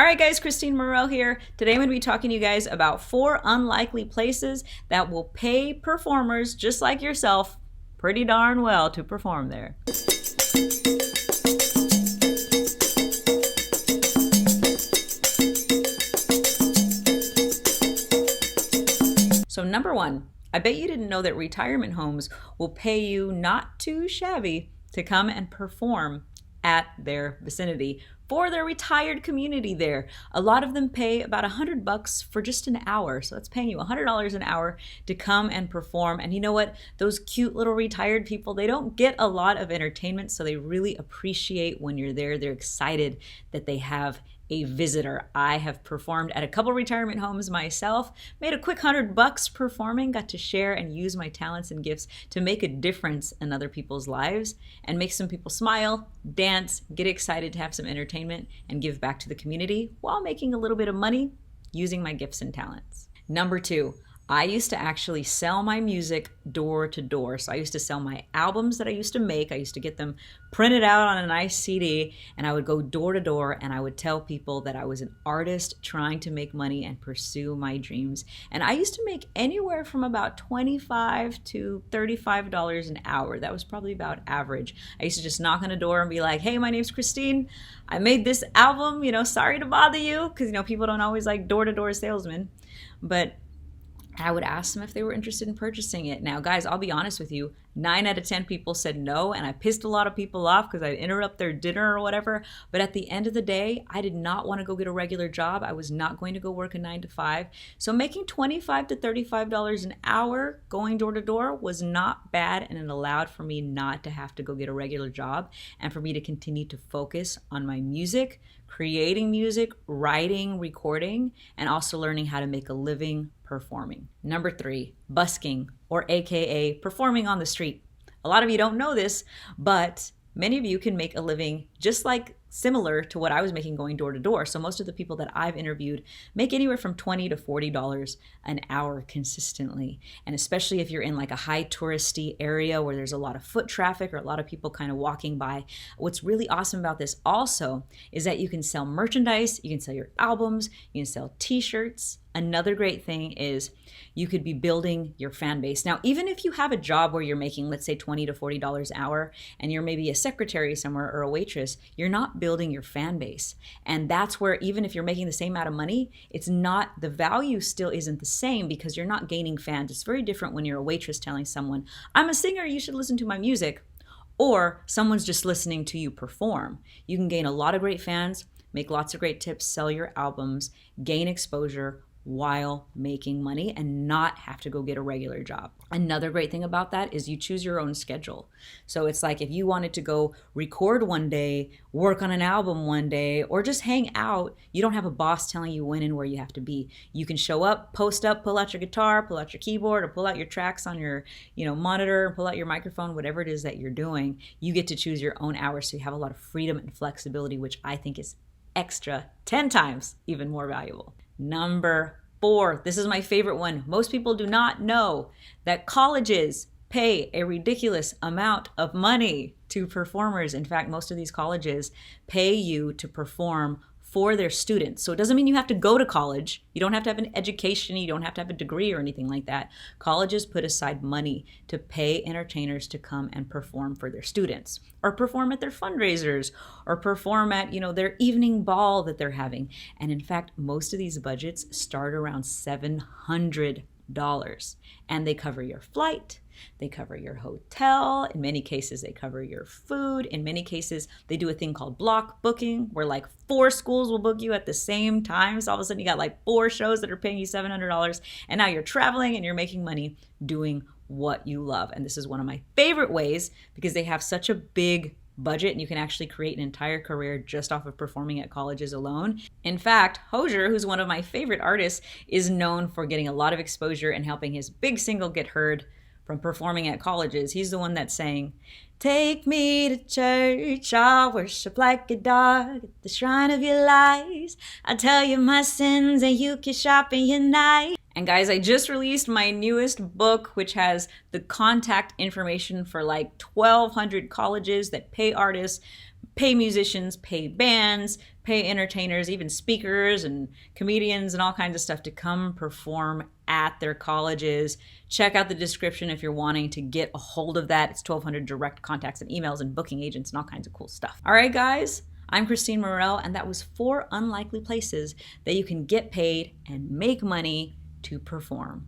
All right, guys, Kristine Mirelle here. Today I'm going to be talking to you guys about 4 unlikely places that will pay performers just like yourself pretty darn well to perform there. So number 1, I bet you didn't know that retirement homes will pay you not too shabby to come and perform at their vicinity for their retired community there. A lot of them pay about $100 for just an hour. So that's paying you $100 an hour to come and perform. And you know what? Those cute little retired people, they don't get a lot of entertainment, so they really appreciate when you're there. They're excited that they have a visitor. I have performed at a couple retirement homes myself, made a quick $100 performing, got to share and use my talents and gifts to make a difference in other people's lives and make some people smile, dance, get excited to have some entertainment, and give back to the community while making a little bit of money using my gifts and talents. Number 2, I used to actually sell my music door to door. So I used to sell my albums that I used to make. I used to get them printed out on a nice CD, and I would go door to door and I would tell people that I was an artist trying to make money and pursue my dreams. And I used to make anywhere from about $25 to $35 an hour. That was probably about average. I used to just knock on a door and be like, hey, my name's Kristine. I made this album, sorry to bother you, because people don't always like door-to-door salesmen. But I would ask them if they were interested in purchasing it. Now, guys, I'll be honest with you, 9 out of 10 people said no, and I pissed a lot of people off because I'd interrupt their dinner or whatever. But at the end of the day, I did not want to go get a regular job. I was not going to go work a 9 to 5. So making $25 to $35 an hour going door to door was not bad, and it allowed for me not to have to go get a regular job and for me to continue to focus on my music, creating music, writing, recording, and also learning how to make a living performing. Number 3, busking, or AKA performing on the street. A lot of you don't know this, but many of you can make a living just like similar to what I was making going door to door. So most of the people that I've interviewed make anywhere from $20 to $40 an hour consistently. And especially if you're in like a high touristy area where there's a lot of foot traffic or a lot of people kind of walking by. What's really awesome about this also is that you can sell merchandise, you can sell your albums, you can sell t-shirts. Another great thing is you could be building your fan base. Now, even if you have a job where you're making, let's say, $20 to $40 an hour, and you're maybe a secretary somewhere or a waitress, you're not building your fan base. And that's where, even if you're making the same amount of money, the value still isn't the same because you're not gaining fans. It's very different when you're a waitress telling someone, I'm a singer, you should listen to my music, or someone's just listening to you perform. You can gain a lot of great fans, make lots of great tips, sell your albums, gain exposure, while making money and not have to go get a regular job. Another great thing about that is you choose your own schedule. So it's like if you wanted to go record one day, work on an album one day, or just hang out, you don't have a boss telling you when and where you have to be. You can show up, post up, pull out your guitar, pull out your keyboard, or pull out your tracks on your monitor, pull out your microphone, whatever it is that you're doing. You get to choose your own hours, so you have a lot of freedom and flexibility, which I think is extra 10 times even more valuable. Number 4, this is my favorite one. Most people do not know that colleges pay a ridiculous amount of money to performers. In fact, most of these colleges pay you to perform for their students. So it doesn't mean you have to go to college. You don't have to have an education. You don't have to have a degree or anything like that. Colleges put aside money to pay entertainers to come and perform for their students, or perform at their fundraisers, or perform at, their evening ball that they're having. And in fact, most of these budgets start around $700. And they cover your flight, they cover your hotel, in many cases they cover your food, in many cases they do a thing called block booking where like 4 schools will book you at the same time. So all of a sudden you got like 4 shows that are paying you $700, and now you're traveling and you're making money doing what you love. And this is one of my favorite ways because they have such a big budget and you can actually create an entire career just off of performing at colleges alone. In fact, Hozier, who's one of my favorite artists, is known for getting a lot of exposure and helping his big single get heard from performing at colleges. He's the one that's saying, take me to church, I'll worship like a dog at the shrine of your lies. I'll tell you my sins and you can shop in your night. And guys, I just released my newest book, which has the contact information for like 1,200 colleges that pay artists, pay musicians, pay bands, pay entertainers, even speakers and comedians and all kinds of stuff to come perform at their colleges. Check out the description if you're wanting to get a hold of that. It's 1,200 direct contacts and emails and booking agents and all kinds of cool stuff. All right, guys, I'm Kristine Mirelle, and that was 4 unlikely places that you can get paid and make money to perform.